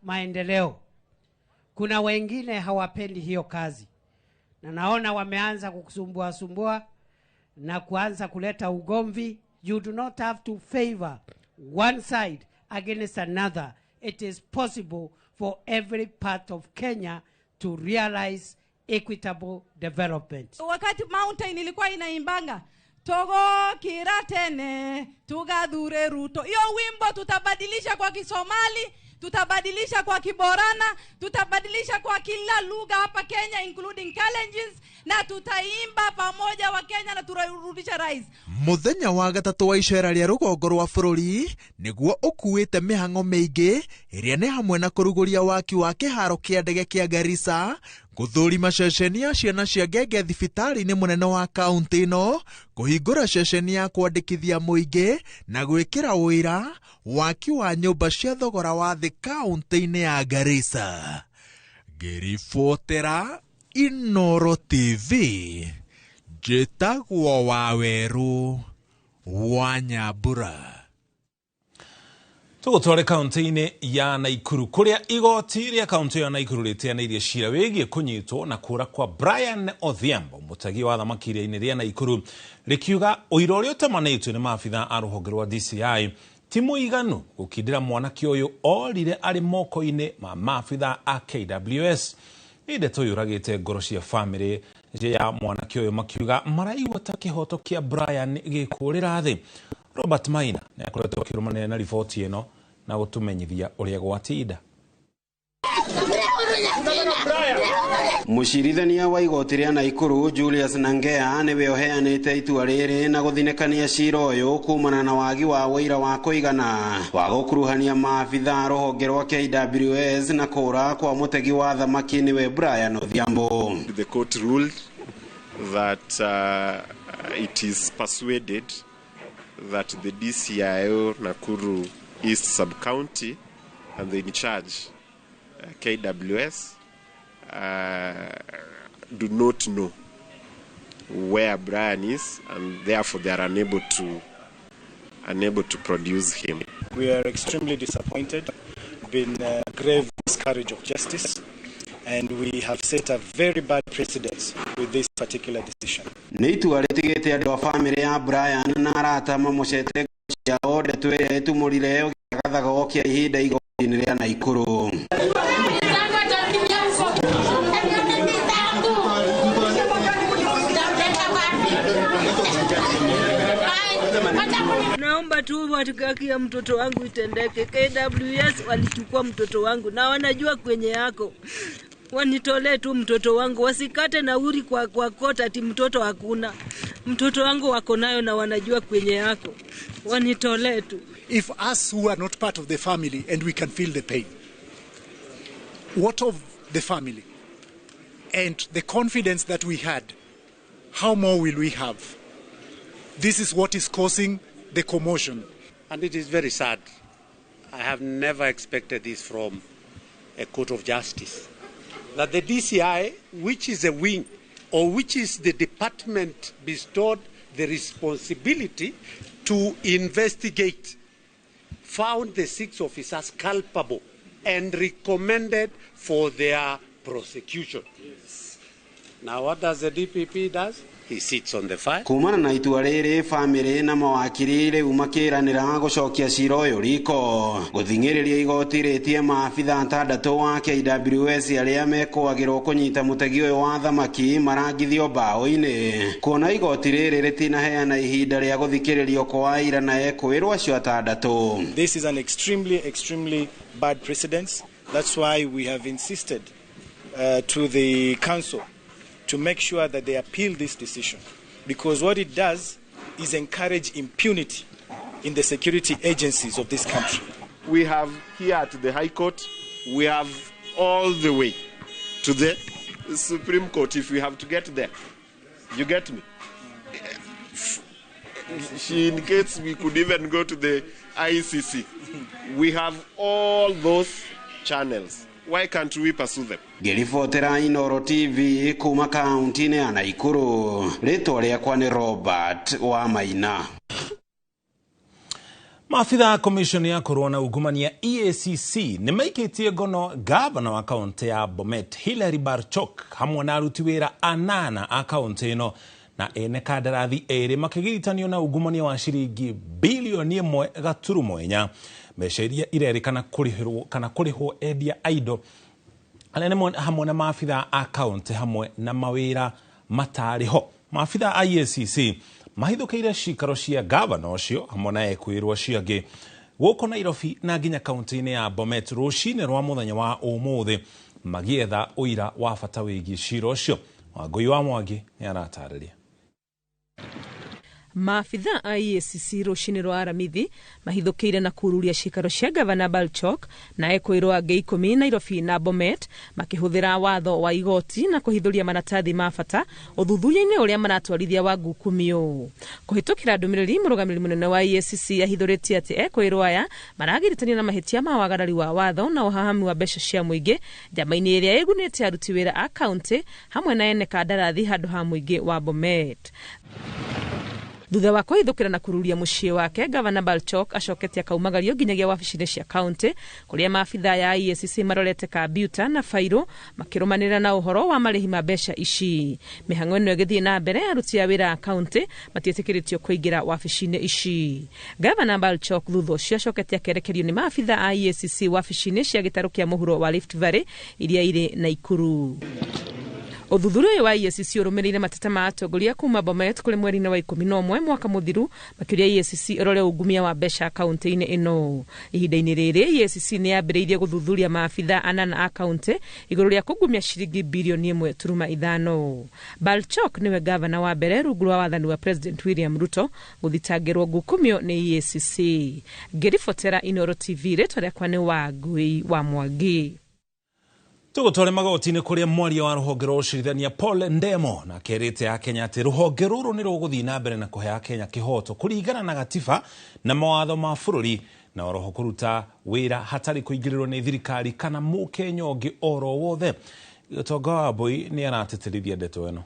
maendeleo. Kuna wengine hawapendi hiyo kazi. Na naona wameanza kukusumbua na kuanza kuleta ugomvi. You do not have to favor one side against another. It is possible for every part of Kenya to realize equitable development. Wakati Mountain ilikuwa inaimbanga Togo kiratene tugadhure Ruto. Hiyo wimbo tutabadilisha kwa Kisomali, tutabadilisha kwa Kiborana, tutabadilisha kwa kila lugha hapa Kenya including Kalenjins, na tutaimba pamoja wa Kenya na turarudisha rais. Muthenya wa gatatu wa icera ria rugongo rwa bururi niguo ukuite mihango meige iria ne hamwe na kuruguria waki wa kiharo kia ndege kia Garissa, guthurima ceceni ya ciana cia ngenge thibitari-ini munene wa kaunti no, kuhingura ceceni ya kwandikithia muingi na gwikira wira waki wa nyumba cia thogora wa thi kaunti-ini ya Garissa. Ngiribotera Inooro TV, Njĩtagwo Waweru wa Nyambura. Tugutware kaunti-ini ya Naikuru kuria igoti ria kaunti ya Naikuru rĩteanĩirie cira wĩgiĩ kũnyitwo na kũra kwa Brian Odhiambo, mũtegi wa thamaki iria-inĩ ria Naikuru, rĩkiuga ũira ũrĩa ũtemanĩtio nĩ maabitha a rũhonge rwa DCI ti mũiganu gũkindĩra mwanake ũyũ orire arĩ moko-inĩ ma maabitha a KWS. Ndeto yuragĩte ngoro cia family ya mwanake ũyũ makiuga maraigua ta kĩhoto kĩa Brian gĩkũrĩra thĩ. Robert Maina nĩ akoretwo akĩrũmanĩrĩra na riboti ĩno na gũtũmenyithia ũrĩa gwatinda. Mucirithania wa igoti ria Naikuru Julius Nangea niwe uheanite itua riri na guthinekania cira uyu kumana na wagi wa wira wa kuigana wa gukuruhania maabitha ruhonge rwa KWS na kura kwa mutegi wa thamaki niwe Brian Odhiambo. The court ruled that it is persuaded that the DCIO Nakuru East Sub-County and the in charge KWS do not know where Brian is, and therefore they are unable to produce him. We are extremely disappointed, been a grave miscarriage of justice, and we have set a very bad precedence with this particular decision. Neitu alitigete adi wa family ya Brian na arata mamucete ya ode twere tumurire gathaga gokia ihinda igoti-ini ria Naikuru. Naomba tu haki ya mtoto wangu itendeke. KWS walichukua mtoto wangu na wanajua kwenye yako. Wanitolee tu mtoto wangu, wasikate nauri kwa kota ati mtoto hakuna. Mtoto wangu wako nayo na wanajua kwenye yako. Wanitolee tu. If us who are not part of the family and we can feel the pain, what of the family? And the confidence that we had, how more will we have? This is what is causing the commotion. And it is very sad. I have never expected this from a court of justice. That the DCI, which is a wing, or which is the department bestowed the responsibility to investigate, found the 6 officers culpable and recommended for their prosecution. Yes. Now what does the DPP does? He sits on the file. Kumana na itua riri family na mawakiri riu makiranira gucokia cira uyu riko guthingiriria igoti ritie maabitha atandatu wa KWS aria mekwagirwo kunyita mutegi uyu wa thamaki marangithio mbao-ini. Kuona igoti riri ritinaheana ihinda ria guthikiririo kwa ira na ekwirwo acio atandatu. This is an extremely bad precedence. That's why we have insisted to the council to make sure that they appeal this decision, because what it does is encourage impunity in the security agencies of this country. We have here at the High Court, we have all the way to the Supreme Court if we have to get there. You get me? She indicates we could even go to the ICC. We have all those channels. Why can't we pursue them? Ngiribotera Inooro TV kuma kaunti-ini ya Naikuru. Ritwa riakwa ni Robert wa Maina. Maafitha a komishoni ya korona ugumania EACC nimaikitie ngono gavana wa kaunti ya Bomet Hilary Barchok hamwe na aruti wira anana a kaunti ino na ene kandarathi eri makigiritanio na ugumania wa shiringi bilioni 1.4 mesheria irerikana kurihwo endia aido anene hamwe na maafitha a kaunti hamwe na mawira matariho. Maafitha a EACC mahithukiire cikaro cia gavana ucio hamwe na ekwirwo ciangi guko Nairobi na nginya kaunti-ini ya Bomet rucine rwa muthenya wa umuthi magietha uira wa bata wigie cira ucio. Wangui wa Mwangi ni aratariria. Maafitha a EACC rucine rwa aramithi mahithukiire na kururia cikaro cia gavana Barchok na ekwirwo angi 10 Nairobi na Bomet makihuthira watho wa igoti na kuhithuria maratathi ma bata uthuthuria-ini uria maratwarithia Wangu Kumio. Kuhitukira ndumiriri murugamiri munene wa EACC ahithuritie ati ekwirwo aya maragiritania na mahitia ma wagarari wa watho na uhahami wa mbeca cia muingi njama-ini iria igunite aruti wira a kaunti hamwe na ene kandarathi handu ha muingi wa Bomet. Thutha wa kuhithukira na kururia mucii wake, gavana Barchok acoketie kaumagario nginyagia wabici-ini cia kaunti kuria maafitha ya EACC marorete kambiuta na fairo makirumanira na uhoro wa marihi ma mbeca ici. Mihang'o ino igithii na mbere, aruti a wira a kaunti matietikiritio kuingira wabici-ini ici. Gavana Barchok thutha ucio acoketie akerekerio ni maafitha a EACC wabici-ini cia gitaru kia muhuro wa Rift Valley iria iri Nakuru. Uthuthuria wa EACC urumirire mateta ma atongoria kuma Bomet kuri mweri-ini wa 11 mwaka muthiru makiria EACC irore ugumia wa mbeca kaunti-ini ino. Ihinda-ini riri EACC ni yambiriirie guthuthuria maafitha anana a kaunti iguru ria kugumia shiringi bilioni 1.5. Barchok niwe gavana wa mbere rungu rwa wathani wa President William Ruto guthitangirwo Wangu Kumio ni EACC. Ngiribotera Inooro TV ritwa riakwa ni Wangui wa Mwangi. Tugutware magoti-ini kuria mwaria wa ruhonge rwa ucirithania Paul Ndemo na kerite a Kenya ati ruhonge ruru ni ruguthii na mbere na kuhea Kenya kihoto kuringana na gatiba na mawatho ma bururi na oroho kuruta wira hatari kuingirirwo ni thirikari kana mukenya ungi oro wothe. Gitonga wa Boi ni arateterithia ndeto eno.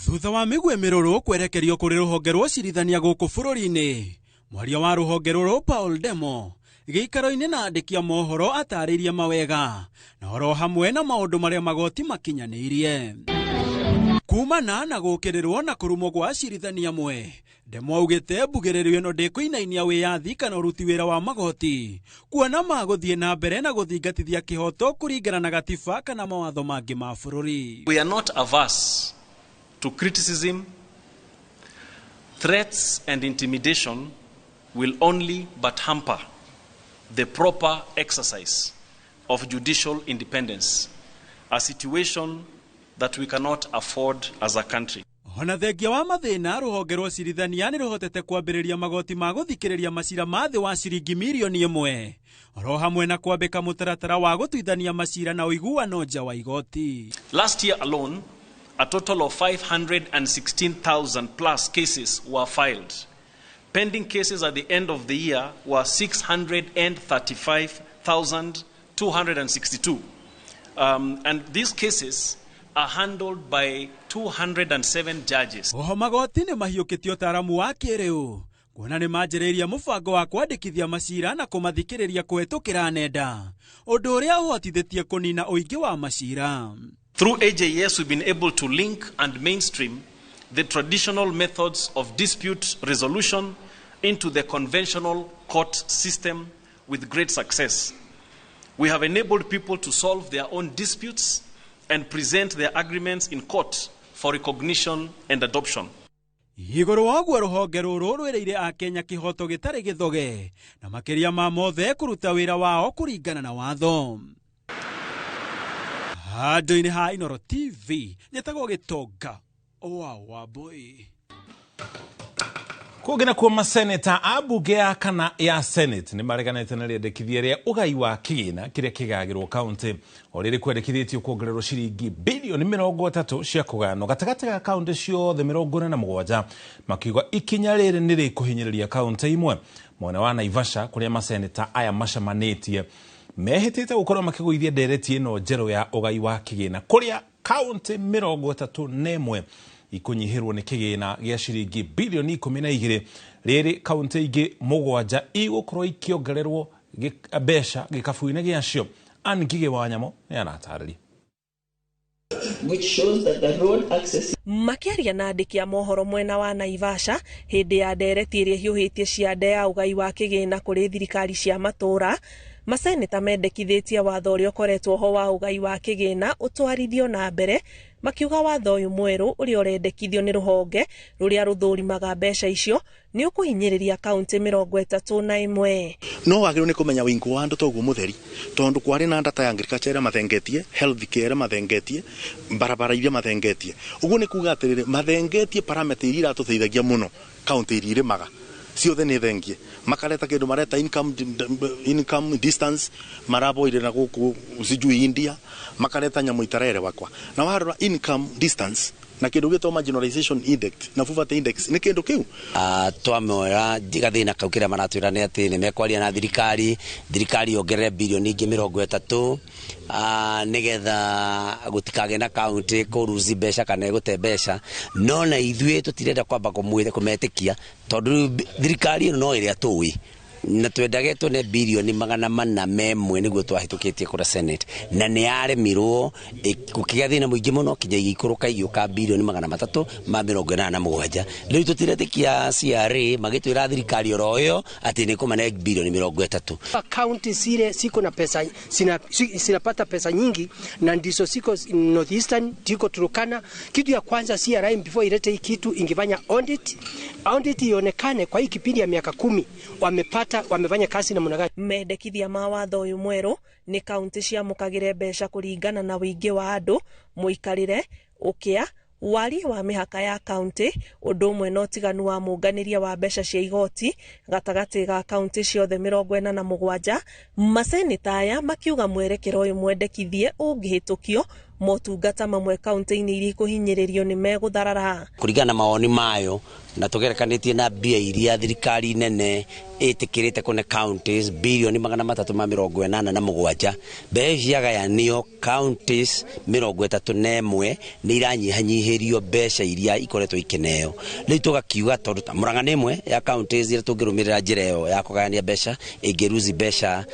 Thutha wa migwe miruru kwerekerio kuri ruhonge rwa ucirithania guku bururi-ini, mwaria wa ruhonge ruru Paul Ndemo giikaro-ini na andikia mohoro atariria mawega na oro hamwe na maundu maria magoti makinyanirie kumana na gukirirwo na kurumo gwa acirithania amwe. Ndemo augite mbugiririo ino ndikuinainia wiyathi kana uruti wira wa magoti kuona maguthie na mbere na guthingatithia kihoto kuringana na gatiba kana mawatho mangi ma bururi. We are not averse to criticism. Threats and intimidation will only but hamper the proper exercise of judicial independence, a situation that we cannot afford as a country. Ona thengia wa mathina, ruhonge rwa ucirithania ni ruhotete kwambiriria magoti ma guthikiriria macira ma thi wa ciringi milioni 1 oro hamwe na kwambika mutaratara wa gutuithania macira na uiguano nja wa igoti. Last year alone, a total of 516,000 plus cases were filed. Pending cases at the end of the year were 635,262. And these cases are handled by 207 judges. Oho magoti ni mahiukitio utaramu wa kiriu kuona ni manjiriria mubango wa kwandikithia macira na kumathikiriria kuhetukira nenda, undu uria uhotithitie kunina uingi wa macira. Through AJS, we've been able to link and mainstream the traditional methods of dispute resolution into the conventional court system with great success. We have enabled people to solve their own disputes and present their agreements in court for recognition and adoption. Iguru waguo ruhonge ruru rwereire a Kenya kihoto gitari githoge na makiria ma mothe kuruta wira wao kuringana na watho. Handu-ini ha Inooro TV njetagwo Gitonga wa Boi. Kugina kuo maseneta abunge ya kana ya Senate ni mareganete na riendekithia ria ugai wa kigina kiria kigagirwo kaunti oriri kwendekithitio kuongererwo ciringi bilioni 30 cia kugano gatagati ga kaunti ciothe 47 makiuga ikinya riri ni rikuhinyiriria kaunti imwe. Mwena wa Naivasha kuria maseneta aya macamanitie mehitite gukorwo makiguithia ndereti ino njeru ya ugai wa kigina kuria kaunti 31 ikunyihirwo ni kigina gia ciringi bilioni 12 riri kaunti ingi mugwanja igũkorwo ikiongererwo mbeca gĩkabu-inĩ gĩacio. Anne Ngigĩ wa Nyamũ nĩ aratarĩria. Which shows that the road access makiaria na andĩki a mohoro mwena wa Naivasha hĩndĩ ya ndereti iria hiũhĩtie cia nde ya ũgai wa kĩgĩna kũrĩ thirikari cia matũra, maseneta mendekithĩtie watho ũrĩa ũkoretwo ho wa ũgai wa kĩgĩna ũtwarithio na mbere, makiuga watho ũyũ mwerũ ũrĩa ũrendekithio nĩ rũhonge rũrĩa rũthũrimaga mbeca icio nĩ ũkũhinyĩrĩria kaunti 31. No wagĩrĩirwo nĩ kũmenya wĩingĩ wa andũ toguo mũtheri, tondũ kwarĩ na ndata ya agriculture ĩrĩa mathengetie, health care mathengetie, barabara iria mathengetie. Ũguo nĩ kuuga atĩrĩrĩ mathengetie parameter iria iratũteithagia mũno kaunti iria irĩmaga ciothe nĩ thengie. Makareta kĩndũ mareta income distance maraboire na gũkũ sijui India, makareta nyamũ itarere wakwa. Na warora income distance na kĩndũ gĩtwa marginalization index na poverty index nĩ kĩndũ kĩu. Twamwera gathĩna kau kĩrĩa maratwĩra nĩ atĩ nĩ mekwaria na thirikari yongerere bilioni ingĩ 30 nigetha gũtikagĩe na kaunti kũruzi mbeca kana gũte mbeca, no na ithuĩ tũtirenda kwamba kũmetĩkia tondũ thirikari ĩno no ĩrĩa tũĩ na twendagetwo nĩ bilioni 401 nĩguo twahĩtũkĩtie kũra Senate na nĩ yaremirwo gũkĩgĩa thĩna mũingĩ mũno kinya igĩikũrũka igĩũka bilioni 387. Rĩu tũtiretĩkia CRA magĩtwĩra thirikari oro ĩyo atĩ nĩ kũmane bilioni 30. County zile siko na pesa sinapata pesa nyingi na ndizo siko Northeastern, tiko Turkana. Kitu ya kwanza CRA before ilete hii kitu ingefanya audit ionekane kwa hii kipindi ya miaka 10 wamefanya kazi na munagani. Mendekithia mawatho uyu mweru ni kaunti ciamũkagĩre mbeca kũringana na wĩingĩ wa andũ, mũikarĩre, ũkĩa, wari wa mĩhaka ya kaunti, ũndũ ũmwe na ũtiganu wa mũnganĩria wa mbeca cia igoti gatagatĩ ga kaunti ciothe 47. Maseneta aya makiuga mwerekero ũyũ mwendekithie ũngĩhĩtũkio motungata mamwe kaunti-inĩ iria kũhinyĩrĩrio nĩ megũtharara. Kũringana na mawoni mayo na tũgerekanĩtie na mbia iria thirikari nene ĩtĩkĩrĩte kũne counties bilioni 387. Mbeca ciagayanio counties 31 nĩ iranyihanyihĩrio mbeca iria ikoretwo ikeneo. Rĩu tũgakiuga tondũ Murang'a nĩ ĩmwe ya counties iria tũngĩrũmĩrĩra njĩra ĩyo ya kũgayania mbeca ĩngĩruzi mbeca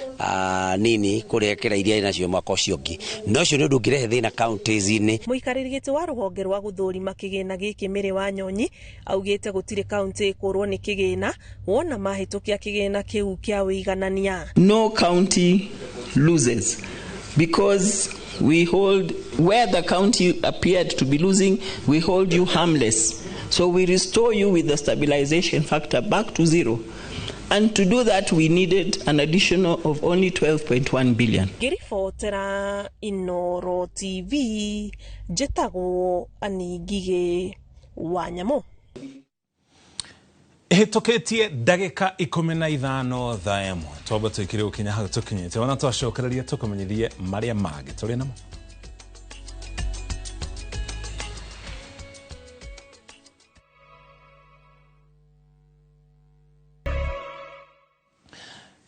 nini kũrekera iria inacio mwaka ũcio ũngĩ. No ũcio nĩ ũndũ ũngĩrehe thĩna counties-inĩ. Mũikarĩri gĩtĩ wa rũhonge rwa gũthũrima kĩgĩna gĩkĩ Mĩrĩ wa Nyonyi augĩte gũtirĩ county ĩkũrwo nĩ kĩgĩna wona mahĩtũkia kĩgĩna kĩu kĩa ũiganania. No county loses because we hold where the county appeared to be losing, we hold you harmless. So we restore you with the stabilization factor back to 0. And to do that, we needed an additional of only 12.1 billion. Ngĩribotera Inooro TV, njĩtagwo Anne Ngigĩ wa Nyamũ. Hĩtũkĩtie ndagĩka 15 thaa ĩmwe. Twamba twĩkĩre ũkinya hau tũkinyĩte. Ona twacokereria tũkũmenyithie marĩa mangĩ tũrĩ namo.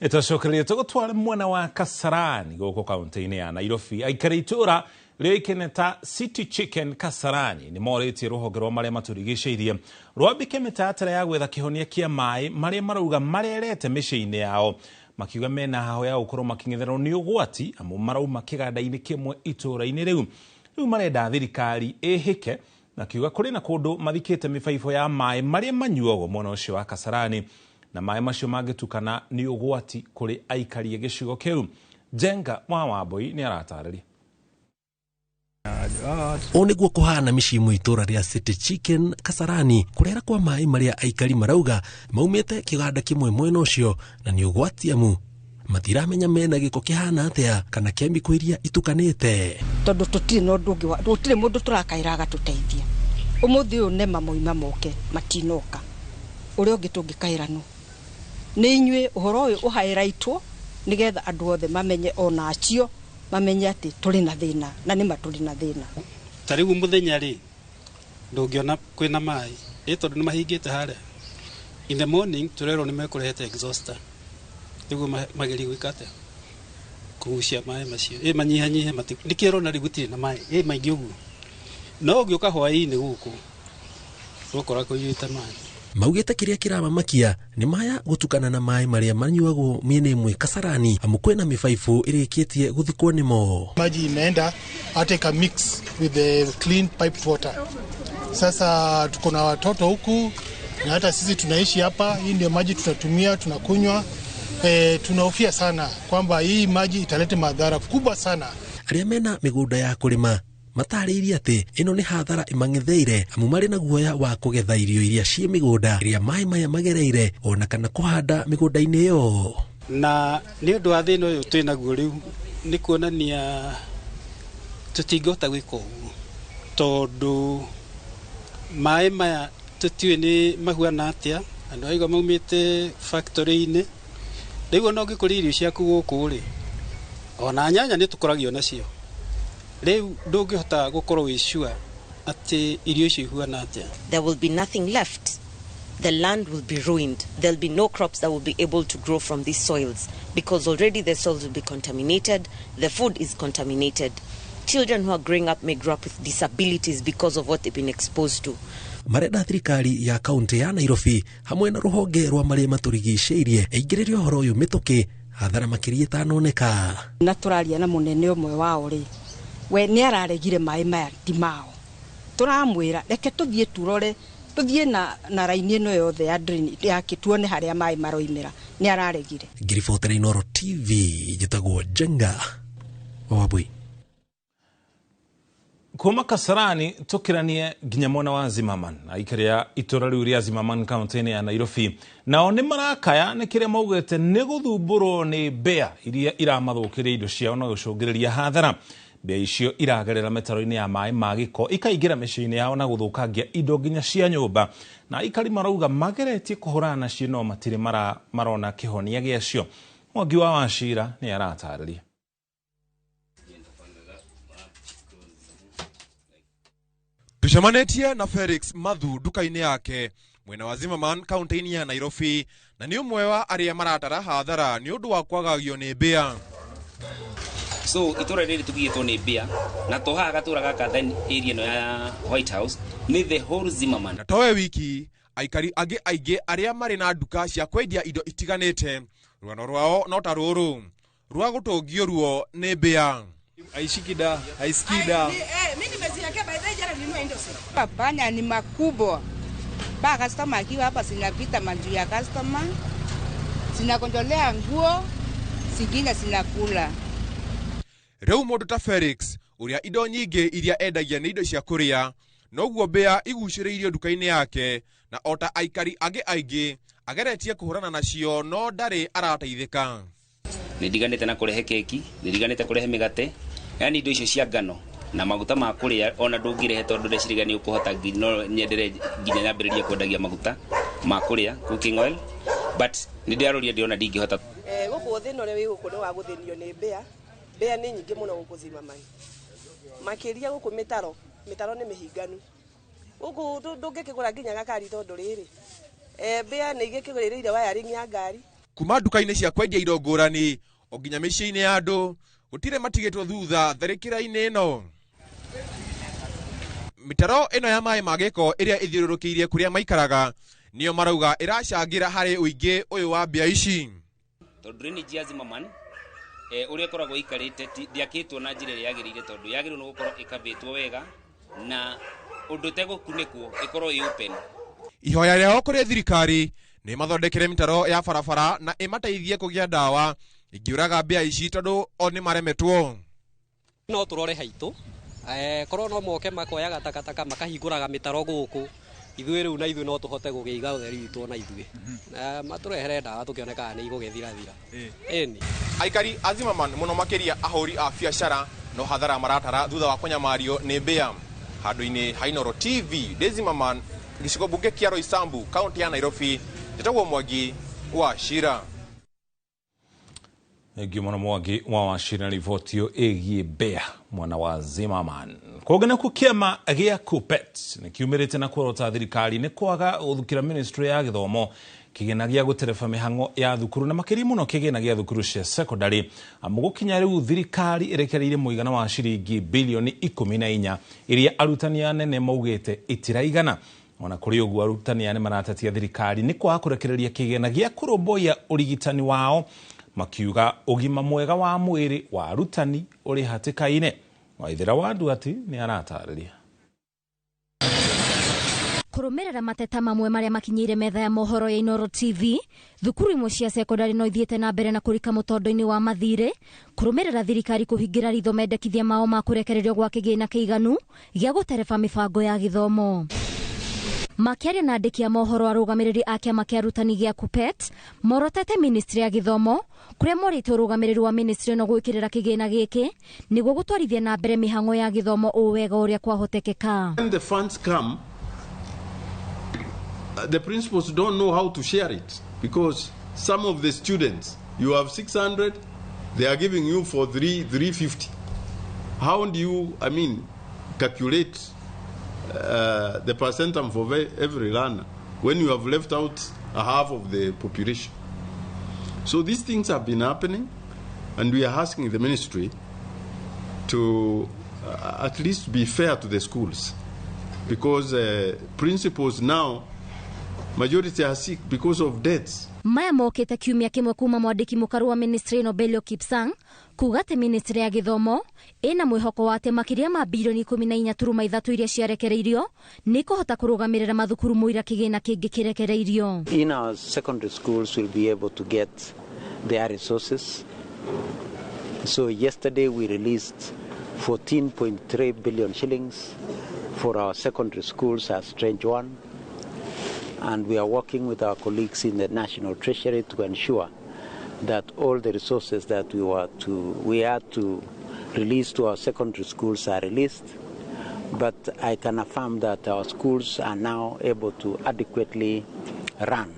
Itacokereria tũgũtware mwena wa Kasarani gũkũ kaunti-inĩ ya Nairobi. Aikari itũra rĩoĩkaine ta City Chicken Kasarani nĩ morĩtie rũhonge rwa marĩa matũrigicĩirie rwambĩke mĩtaratara ya gwetha kĩhonia kĩa maĩ marĩa marauga marerete mĩciĩ-inĩ yao, makiuga mena haho ya gũkorwo makĩng'etherwo nĩ ũgwati amu marauma kĩganda-inĩ kĩmwe itũra-inĩ rĩu. Rĩu marenda thirikari ĩhĩke na kiuga kũrĩ na kũndũ mathikĩte mĩbaibũ ya maĩ marĩa manyuagwo mwena ũcio wa Kasarani na maĩ macio mangĩtukana nĩ ũgwati kũrĩ aikari a gĩcigo kĩu. Jenga wa Wambui nĩ aratarĩria. O nĩguo kũhana mĩciĩ ĩmwe itũra rĩa City Chicken Kasarani kũrera kwa maĩ marĩa aikari marauga maumĩte kĩganda kĩmwe mwena ũcio na nĩ ũgwati amu matiramenya mena gĩko kĩhana atĩa kana kemiko iria itukanĩte. Tondũ tũtirĩ mũndũ tũrakaĩra agatũteithia. Ũmũthĩ ũyũ nema moima moke matinoka. Ũrĩa ũngĩ tũngĩkaĩranwo nĩ inyuĩ ũhoro ũyũ ũhaĩraitwo nĩgetha andũ othe mamenye ona acio mamenye atĩ tũrĩ na thĩna na nĩma tũrĩ na thĩna. Tarĩu mũthenya rĩ ndũngĩona kwĩna maĩ tondũ nĩ mahingĩte harĩa. In the morning tũrerwo nĩ mekũrehete exhauster nĩguo mageri gwĩka atĩa kũgucia maĩ macio manyihanyihe ndikĩrwo na rĩgutirĩ na maĩ maingĩ ũguo. No ũngĩũka hwaĩ-inĩ gũkũ ũgũkora kũiyũĩte maĩ maugite kiria kiramamakia ni maya gutukana na mai maria manyuagwo miene imwe Kasarani amu kwena mifaifu irikitie guthikwo nimo. Maji imeenda ateka mix with the clean piped water. Sasa tuko na watoto huku na hata sisi tunaishi hapa. Hii ndio maji tunatumia, tunakunywa. Tunahofia sana kwamba hii maji italeta madhara kubwa sana. Aria mena migunda ya kulima matariirie ati ino ni hathara imangetheire amu mari na guoya wa kugetha irio iria cie migunda iria mai maya magereire ona kana kuhanda migunda-ini iyo. Na ni undu wa thina uyu twinaguo riu ni kuonania tutingihota gwika uguo tondu mai maya tutiwe ni mahuana atia andu aigo maumite factory-ini riu no ngikuria irio ciaku guku ri ona nyanya ni tukoragio nacio riu ndungihota gukorwo wi sure ati irio icio ihuana atia. There will be nothing left. The land will be ruined. There'll be no crops that will be able to grow from these soils because already the soils will be contaminated, the food is contaminated. Children who are growing up may grow up with disabilities because of what they've been exposed to. Marenda thirikari ya kaunti ya Nairobi hamwe na ruhonge rwa maria maturigiceirie eigiririo horo uyu mituki hathara makiria itanoneka. Na turaria na munene umwe wao ri we ni araregire mai maya ti mao. Turamwira reke tuthie turore tuthie na raini ino yothe ya drain ya kituone haria mai maroimira ni araregire. Ngiribotera Inooro TV jitagwo Jenga Wabui. Kuma Kasarani tukiranie nginya mwana wa Zimmerman aikaria itura riu ria Zimmerman kaunti ya Nairobi nao ni marakaya ni kiria maugete ni guthumburo ni mbea iria iramathukiria indo ciao na gucungiriria hathara. Mbea icio iragerera metaro-ini ya mai magiko ikaigira micii-ini yao na guthukangia indo nginya cia nyumba na aikari marauga mageretie kuhurana nacio no matire marona kihonia giacio. Mwangi wa Wachira ni aratariria. Tushamanetie na Felix Mathu duka-ini yake mwena wa Zimmerman kaunti-ini ya Nairobi na ni umwe wa aria maratara hathara ni undu wa kwagagio ni mbea. So itura riri tugiyetwo ni mbea na toha gatura gaka then area no ya White House ni the whole Zimmerman. Na towe wiki aikari age aige aria mari na duka cia kwendia indo itiganite rwano rwao no ta ruru rwa gutungio ruo ni mbea. Aisikida Mimi nimeziwekea by the jana ninunue ndio sio. Papanya ni makubwa. Ba customer akiwa hapa sinapita manju ya customer. Sinakondolea nguo, singine sinakula. Reu mundu ta Felix uria indo nyingi iria endagia ni indo cia kuria noguo mbea iguciriirio duka-ini yake na ota aikari age aige ageretie kuhurana nacio no ndari arateithika. Nidiganite na kurehe keki, nidiganite kurehe migate, yani indo icio cia ngano na maguta ma kuria ona ndungirehe tondu ndecirigani ukuhota no nyendere nginya nyambiririe kwendagia maguta ma kuria cooking oil but ndiaroria ndiona ndingihota. Guku thina uri wi guku ni wa guthinio ni mbea ni nyingi muno guku Zimmerman makiria guku mitaro ni mihinganu guku ndungikigura nginya gakari tondu riri mbea ni igikiguriire wiring ya ngari. Kuma duka-ini cia kwendia indo ngurani o nginya micii-ini ya andu gutire matigitwo thutha tharikira-ini ino. Mitaro ino ya mai magiko iria ithiururukiirie kuria maikaraga niyo marauga iracangira hari uingi uyu wa mbea ici. Tondu drainage ya Zimmerman uria koragwo ikarite ndiakitwo na njira iria yagirire tondu yagirwo no gukorwo ikabitwo wega na undu tegukunikwo ikorwo i open. Ihoya riao kuri thirikari ni mathondekere mitaro ya barabara na imateithie kugia ndawa ingiuraga mbea ici tondu oni maremetwo. No turore haitu korwo no moke makoyaga takataka makahinguraga mitaro guku ithuĩ rĩu na ithuĩ no tũhote gũgĩiga ũtheri witũ na ithuĩ matũrehere ndawa tũkĩonekaga nĩ igũgĩthirathira. Ĩni aikari a Zimmerman muno makiria ahũri a biacara no hathara maratara thutha wa kũnyamario nĩ mbea. Handũ-inĩ ha Inooro TV Zimmerman gĩcigo mbunge kĩa Roysambu kaunti ya Nairobi njĩtagwo Mwangi wa Wachira. Mwana Mwangi wa Wachira ribotio ĩgiĩ mbea mwana wa Zimmerman. Kũgena kũkiama gĩa KUPPET nĩ kiumĩrĩte na kuorota thirikari nĩ kwaga ũthukĩra ministry ya gĩthomo kĩgĩna gĩa gũtereba mĩhang'o ya thukuru na makĩria mũno kĩgĩna gĩa thukuru cia secondary amu gũkinya rĩu thirikari ĩrekereire mũigana wa ciringi bilioni 14 iria arutani anene maugĩte itiraigana. ona kuri uguo arutani ane maratetia thirikari ni kwa kurekereria kigena gia kurumboya urigitani wao makiuga ugima mwega wa mwiri wa arutani uri hatikaine. Waithira wa Nduati ni aratariria. Kurumirira mateta mamwe maria makinyire metha ya mohoro ya Inooro TV, thukuru imwe cia sekondari no ithiete na mbere na kurika mutondo-ini wa mathire kurumirira thirikari kuhingira ritho mendekithia mao ma kurekererio gwa kigina kiiganu gia gutereba mibango ya githomo. Makiaria na andiki ya mohoro arugamiriri a kiama kia arutani gia KUPPET morotete ministry ya githomo kuria morite urugamiriri wa ministry no gwikirira kigina giki niguo gutwarithia na mbere mihango ya githomo uwega uria kwahotekeka. When the funds come, the principals don't know how to share it, because some of the students, you have 600, they are giving you for 350. How do you, calculate the percentage for every learner when you have left out a half of the population? So these things have been happening, and we are asking the ministry to at least be fair to the schools, because principals now, majority are sick because of deaths. Maya mokete kiumia kimwe kuma mwandiki mukaru wa ministry no Belio Kipsang kugate ministry ya githomo ina mwihoko wate makiria ma bilioni 14.3 iria ciarekereirio ni kuhota kurugamirira mathukuru muira kigina kingi kirekereirio. In our secondary schools will be able to get their resources. So yesterday we released 14.3 billion shillings for our secondary schools as tranche 1. And we are working with our colleagues in the National Treasury to ensure that all the resources that we had to release to our secondary schools are released. But I can affirm that our schools are now able to adequately run.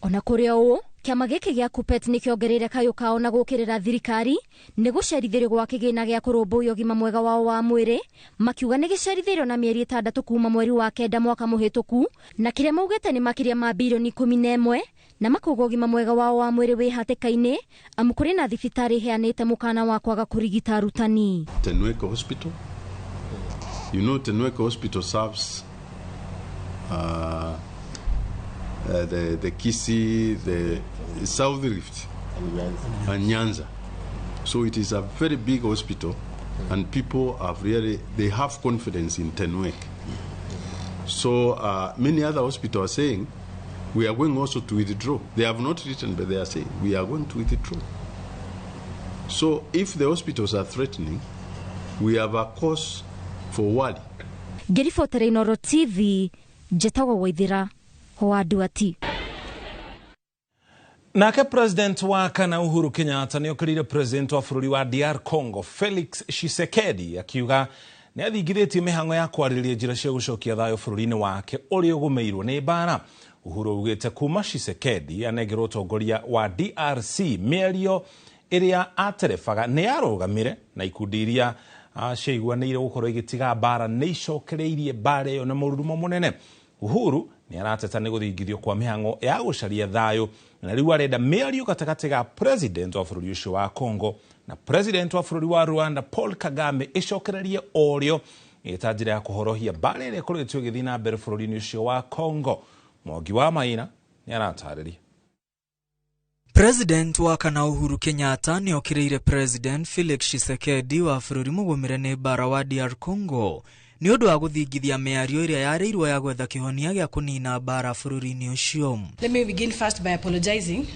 Ona kuria o kiama giki gia KUPPET ni kiongerere kayo kao na gukirira thirikari ni gucerithirio gwa kigina gia kurumbuyo gima mwega wao wa mwiri makiuga ni gicerithirio na mieri 6 kuma mweri wa kenda mwaka muhituku na kiria maugete ni makiria ma bilioni 11 na makugo gima mwega wao wa mwiri wi hatikaine amu kuri na thibitari heanite mukana wa kwaga kurigita arutani. Tenwek Hospital, you know, Tenwek Hospital serves the Kisii, the South Rift, and Nyanza. So it is a very big hospital, and people they have confidence in Tenwek. So many other hospitals are saying, we are going also to withdraw. They have not written, but they are saying, we are going to withdraw. So if the hospitals are threatening, we have a cause for worry. Gerifotere Inooro TV, Jetawa Waithira. Nake president wa kana Uhuru Kenyatta ni okirire president wa bururi wa DR Congo Felix Tshisekedi akiuga ni athingithitie mihango ya kwariria njira cia gucokia thayo bururi-ini wake uri ugumeirwo ni bara. Uhuru ugite kuma Tshisekedi anegirwo utongoria wa DRC mĩario iria aterebaga ni arugamire na ikundi iria ciiguanĩire gukorwo igitiga bara ni icokereirie bara iyo na mũrurumo munene. Uhuru ni arateta ni guthingithio kwa mihango ya gucaria thayo na riu arenda mĩario gatagati ga president wa bururi ucio wa Congo na president wa bururi wa Rwanda Paul Kagame icokererie orio ita njira ya kuhorohia bara iria ikoretwo igithii na mbere bururi-ini ucio wa Congo. Mwangi wa Maina ni aratariria. President wa kana Uhuru Kenyatta ni okiriire President Felix Tshisekedi wa bururi mugumire ni bara wa DR Congo ni undu wa guthingithia miario iria yareirwo ya gwetha kihonia gia kunina bara bururi-ini ucio. Let me begin first by apologizing.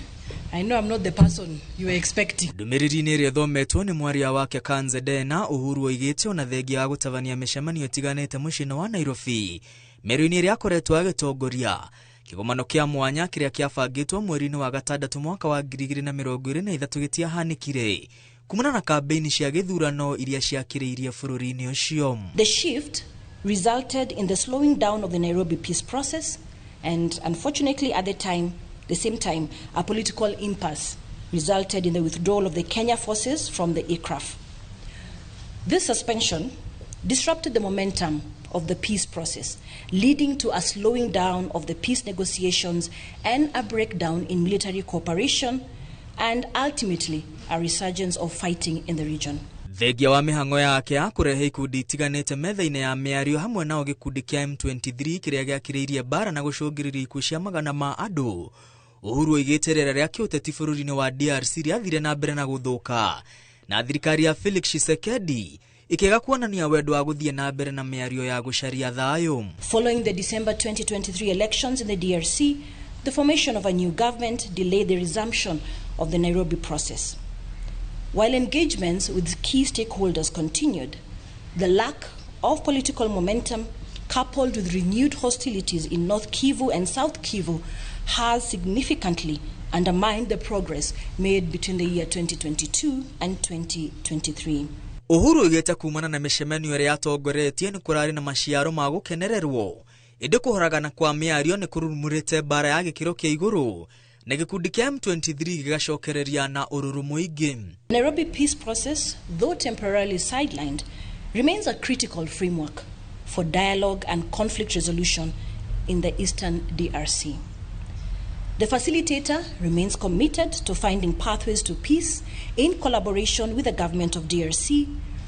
I know I'm not the person you were expecting. Ndumiriri-ini iria thometwo ni mwaria wake Kanze Dena Uhuru oigite ona thengia ya gutavania micemanio itiganite muciĩ-ini wa Nairobi mĩario-ini iria akoretwo agitongoria kigomano kia mwanya kiria kiabangitwo mweri-ini wa gatandatũ mwaka wa 2023 gitiahanikire kumana na kampeni cia githurano iria ciakiriirie bururi-ini ucio. The shift resulted in the slowing down of the Nairobi peace process and unfortunately at the same time a political impasse resulted in the withdrawal of the Kenya forces from the ICRAF. This suspension disrupted the momentum of the peace process, leading to a slowing down of the peace negotiations and a breakdown in military cooperation and ultimately a resurgence of fighting in the region. Thengia wa mihango yake ya kurehe ikundi itiganite metha-inĩ ya mĩario hamwe nao gĩkundi kĩa M23 kĩrĩa gĩakĩrĩirie bara na gũcũngĩrĩria ikuũ cia magana ma andũ. Uhuru oigĩte rĩera rĩa kĩũteti bũrũri-inĩ wa DRC rĩathire na mbere na gũthũka, na thirikari ya Felix Tshisekedi ikĩaga kuonania wendo wa gũthiĩ na mbere na mĩario ya gũcaria thayũ. Following the December 2023 elections in the DRC, the formation of a new government delayed the resumption of the Nairobi process. While engagements with key stakeholders continued, the lack of political momentum, coupled with renewed hostilities in North Kivu and South Kivu, has significantly undermined the progress made between the year 2022 and 2023. Uhuru oigĩte kumana na mĩcemanio ĩrĩa atongoretie nĩ kũrarĩ na maciaro ma gũkenererwo, ĩndĩ kũhoragana kwa mĩario nĩ kũrurumũrĩte bara ya gĩkĩro kĩa igũrũ, na gĩkundi kĩa M23 gĩgacokereria na ũrũrũ mũingĩ. The Nairobi peace process, though temporarily sidelined, remains a critical framework for dialogue and conflict resolution in the eastern DRC. The facilitator remains committed to finding pathways to peace in collaboration with the government of DRC,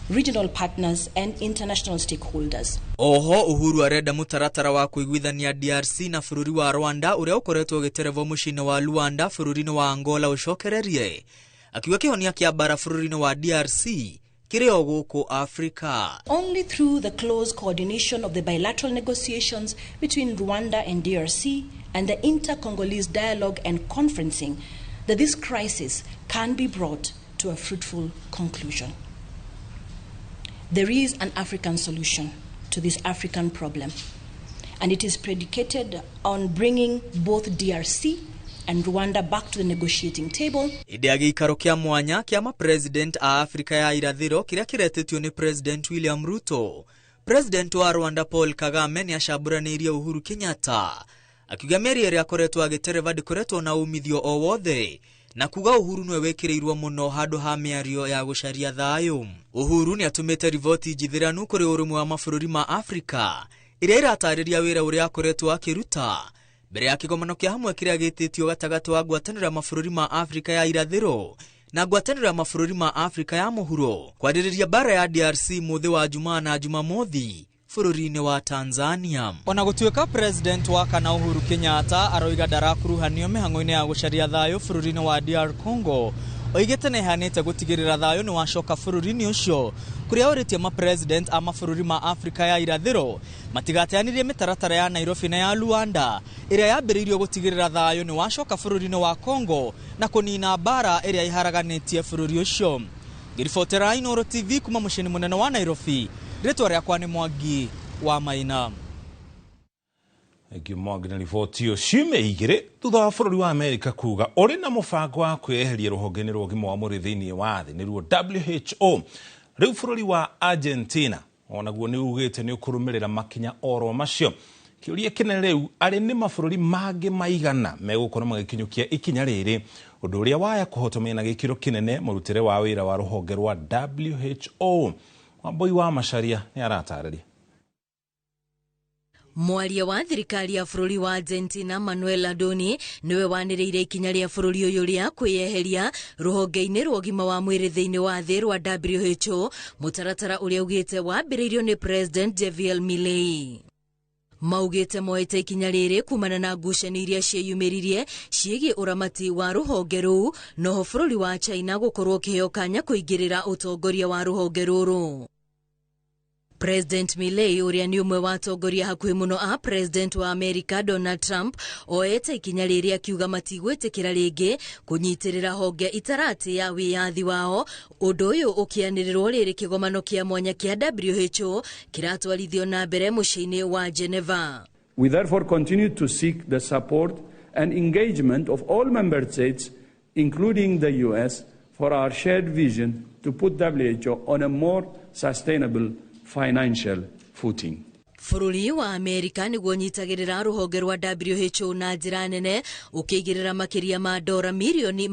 regional partners and international stakeholders. Oho Uhuru arenda mũtaratara wa kũiguithania DRC na bũrũri wa Rwanda ũrĩa ũkoretwo ũgĩterevwo mũciĩ-inĩ wa Luanda bũrũri-inĩ wa Angola ũcokererie, akiuga kĩhonia kĩa bara bũrũri-inĩ wa DRC kĩrĩ o gũkũ Afrika. Only through the close coordination of the bilateral negotiations between Rwanda and DRC and the inter-Congolese dialogue and conferencing that this crisis can be brought to a fruitful conclusion. There is an African solution to this African problem, and it is predicated on bringing both DRC and Rwanda back to the negotiating table. Indi ya gĩikaro kĩa mwanya kĩa ma-president a Afrika ya irathĩro kĩrĩa kĩretĩtio nĩ President William Ruto, President wa Rwanda Paul Kagame nĩ acambũranĩirie Uhuru Kenyatta, akiuga mĩario ĩrĩa akoretwo agĩtereva ndĩkoretwo na umithio o wothe, na kuga Uhuru nĩwe wekĩrĩirwo mũno handũ ha mĩario ya gũcaria thayũ. Uhuru nĩ atũmĩte riboti njithĩranu kũrĩ ũrũmwe wa mabũrũri ma Afrika ĩrĩa ĩratarĩria wĩra ũrĩa akoretwo akĩruta mbere ya kĩgomano kĩa hamwe kĩrĩa gĩtĩtio gatagatĩ wa ngwatanĩro mabũrũri ma Afrika ya irathĩro na ngwatanĩro mabũrũri ma Afrika ya mũhuro kwarĩrĩria bara ya DRC mũthĩ wa Jumaa na Jumamothi bũrũri-inĩ wa Tanzania. Ona gũtuĩka president wa kana Uhuru Kenyatta aroiga ndarakuruhanio mĩhang'o-inĩ ya gũcaria thayũ bũrũri-inĩ wa DR Congo, oigĩte nĩ ehanĩte gũtigĩrĩra thayũ nĩ wacoka bũrũri-inĩ ũcio, kũrĩa orĩtie ma-president a mabũrũri ma Afrika ya irathĩro matigateanirie mĩtaratara ya Nairobi na ya Luanda ĩrĩa yambĩrĩirio gũtigĩrĩra thayũ nĩ wacoka bũrũri-inĩ wa Congo na kũnina bara ĩrĩa iharaganĩtie bũrũri ũcio. Ngĩribotera Inooro TV kuma mũciĩ mũnene wa Nairobi, rĩtwa rĩakwa nĩ Mwangi wa Maina. Mwangi na riboti ĩyo ciumia igĩrĩ thutha wa bũrũri wa Amerika kuga ũrĩ na mũbango wa kwĩyeheria rũhonge-inĩ rwa ũgima wa mwĩrĩ thĩinĩ wa thĩ nĩruo WHO. Rĩu bũrũri wa Argentina onaguo nĩ ugĩte nĩ ũkũrũmĩrĩra makinya oro macio. Kĩũria kĩnene rĩu arĩ nĩ mabũrũri mangĩ maigana megũkorwo magĩkinyũkia ikinya rĩrĩ, ũndũ ũrĩa waya kũhotomia na gĩkĩro kĩnene mũrutĩre wa wĩra wa rũhonge rwa WHO. Wambui wa Macharia nĩ aratarĩria. Mwaria wa thirikari ya bũrũri wa Argentina Manuel Adoni niwe wanĩrĩire ikinya rĩa bũrũri ũyũ rĩa kwĩyeheria rũhonge-inĩ rwa ũgima wa mwĩrĩ thĩinĩ wa thĩ rwa WHO, mũtaratara ũrĩa ugĩte wambĩrĩirio nĩ President Javier Milei. Maugĩte moete ikinya rĩrĩ kumana na ngucanio iria cieyumĩririe ciĩgiĩ ũramati wa rũhonge rũu, noho bũrũri wa China gũkorwo kĩheo kanya kũingĩrĩra ũtongoria wa rũhonge rũrũ. President Milei ũrĩa nĩ ũmwe wa atongoria hakuhĩ mũno a President wa Amerika Donald Trump oete ikinya rĩrĩ akiuga matigwĩtĩkĩra rĩngĩ kũnyitĩrĩra honge itaratĩa wĩyathi wao, ũndũ ũyũ ũkĩanĩrĩrwo rĩrĩ kĩgomano kĩa mwanya kĩa WHO kĩratwarithio na mbere mũciĩ-inĩ wa Geneva. We therefore continue to seek the support and engagement of all member states, including the US, for our shared vision to put WHO on a more sustainable financial footing. Bũrũri wa Amerika nĩguo nyitagĩrĩra rũhonge rwa WHO na njĩra nene ũkĩigĩrĩra makĩria ma $950 milioni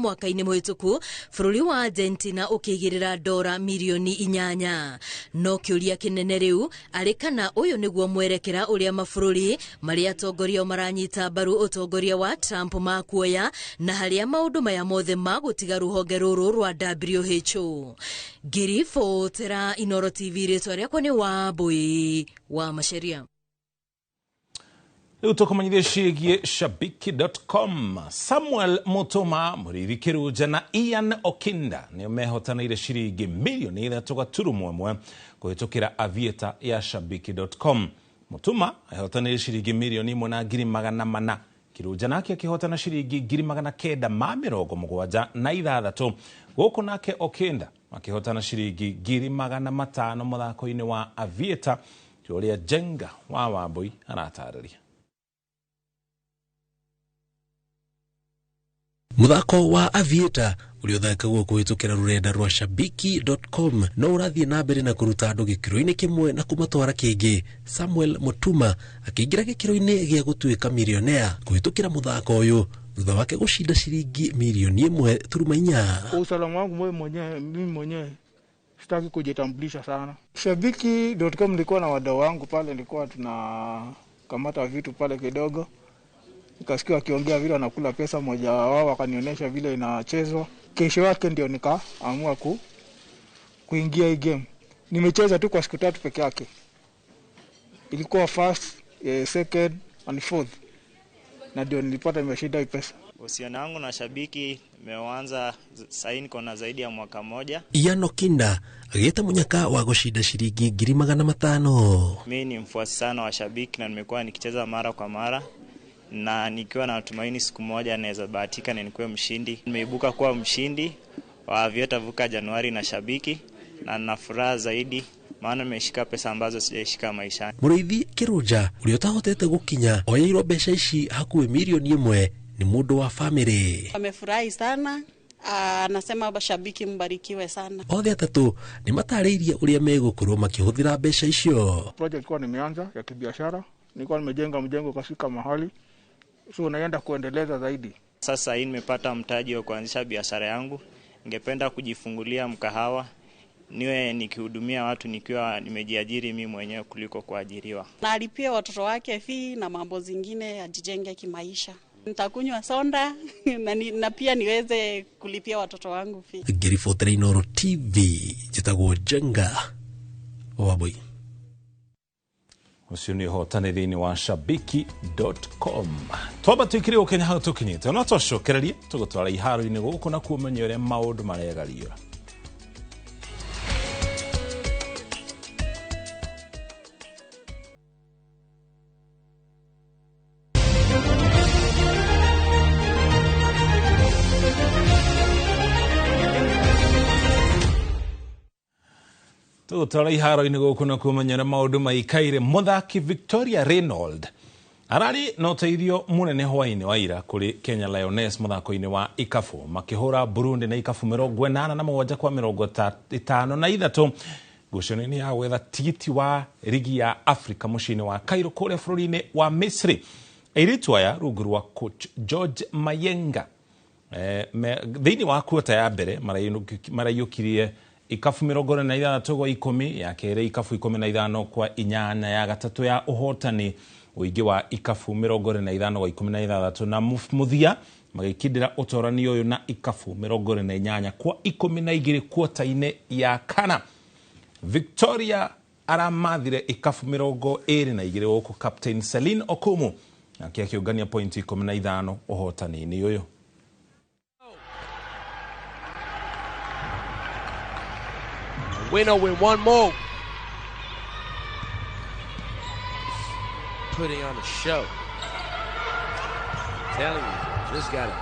mwaka-inĩ mũhĩtũku, bũrũri wa Argentina ũkĩigĩrĩra $8 milioni. No kĩũria kĩnene rĩu arĩ kana ũyũ nĩguo mwerekera ũrĩa mabũrũri marĩa atongoria maranyita mbaru ũtongoria wa Trump makuoya, na harĩa maũndũ maya mothe magũtiga rũhonge rũrũ rwa WHO. Ngiribotera Inooro TV, rĩtwa rĩakwa nĩ Wambui wa Macharia. Rĩu tũkũmenyithia ciĩgiĩ Shabiki.com. Samuel Mutuma, Mũrĩithi Kĩrunja na Ian Okinda nĩo mehotanĩire ciringi milioni 3.1 kũhĩtũkĩra aviator ya Shabiki.com. Mutuma ehotanĩire ciringi milioni 1,400,000. Kĩrunja nake akĩhotana ciringi 976,000. Gũkũ nake Okinda akĩhotana ciringi 500,000 mũthako-inĩ wa aviator, ũrĩa Jenga wa Wambui aratarĩria. Muthako wa aviator ũrĩa ũthakagwo kũhĩtũkĩra rũrenda rwa Shabiki.com no ũrathiĩ na mbere na kũruta andũ gĩkĩro-inĩ kĩmwe na kũmatwara kĩngĩ. Samuel Mutuma akĩingĩra gĩkĩro-inĩ gĩa gũtuĩka milionea kũhĩtũkĩra muthako ũyũ thutha wake gũcinda ciringi milioni 1.4. Usalama wangu mimi mwenyewe sitaki kujitambulisha sana. Shabiki.com nilikuwa na wadau wangu pale, nilikuwa tunakamata vitu pale kidogo. Nikasikia akiongea vile anakula pesa, mmoja wao akanionyesha vile inachezwa. Kesho yake ndio nikaamua kuingia hii game. Nimecheza tu kwa siku 3 peke yake. Ilikuwa first, second and fourth. Na ndio nilipata nimeshinda hii pesa. Uhusiano wangu na Shabiki umeanza saini kona zaidi ya mwaka mmoja. Ian Okinda agĩĩta mũnyaka wa gũcinda ciringi 500,000. Mimi ni mfuasi sana wa Shabiki na nimekuwa nikicheza mara kwa mara, na nikiwa na matumaini siku moja naweza bahatika na nikuwe mshindi. Nimeibuka kuwa mshindi wa Aviator Vuka Januari na Shabiki, na nina furaha zaidi maana nimeshika pesa ambazo sijaishika maishani. Mũrĩithi Kĩrunja ũrĩa ũtahotete gũkinya oyairwo mbeca ici hakuhĩ milioni 1 ni mũndũ wa family. Amefurahi sana. Anasema Shabiki mbarikiwe sana. Othe atatũ nĩ matarĩirie ũrĩa megũkorwo makĩhũthĩra mbeca icio. Project kwa nimeanza ya kibiashara. Nilikuwa nimejenga mjengo kafika mahali, so naenda kuendeleza zaidi. Sasa hii nimepata mtaji wa kuanzisha biashara yangu. Ningependa kujifungulia mkahawa, niwe nikihudumia watu nikiwa nimejiajiri mimi mwenyewe kuliko kuajiriwa. Na alipia watoto wake fee na mambo zingine ajijenge kimaisha. Nitakunywa sonda na pia niweze kulipia watoto wangu fee. Ngiribotera Inooro TV, njĩtagwo Jenga Wambui. Ucio nĩ ũhotanĩri-inĩ wa Shabiki.com. Twamba twĩkĩre ũkenya hau tũkinyĩte, no tũcokererie tũgũtwara iharo-inĩ gũkũ na kuumenya ũrĩa maũndũ maregariũra. Tũgũtwara iharo-inĩ gũkũ na kuumenya ũrĩa maũndũ maikaire. Mũthaki Victoria Reynold ararĩ na ũteithio mũnene hwaĩ-inĩ wa ira kũrĩ Kenya Lioness mũthako-inĩ wa ikabu, makĩhũra Burundi na ikabu 87-53 ngucanio-inĩ ya gwetha tigiti wa rigi ya Africa mũciĩ-inĩ wa Cairo kũrĩa bũrũri-inĩ wa Misri. Airĩtu aya rungu rwa coach George Mayenga thĩinĩ wa kuota ya mbere maraiyũkirie ikabu 46-10 ya kerĩ ikabu 15-8 ya gatatũ ya ũhotani ũingĩ wa ikabu 45-16 na mũthia magĩkindĩra ũtorani ũyũ na ikabu 48-12 kuota-inĩ ya kana. Victoria aramathire ikabu 22 gũkũ captain Celine Okumu nake akĩũngania pointi 15 ũhotani-inĩ ũyũ. Winner with one more. Putting on a show. Telling you, just gotta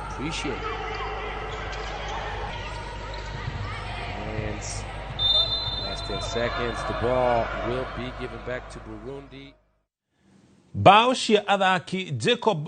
appreciate it. And last 10 seconds, the ball will be given back to Burundi. Bao cia athaki Jacob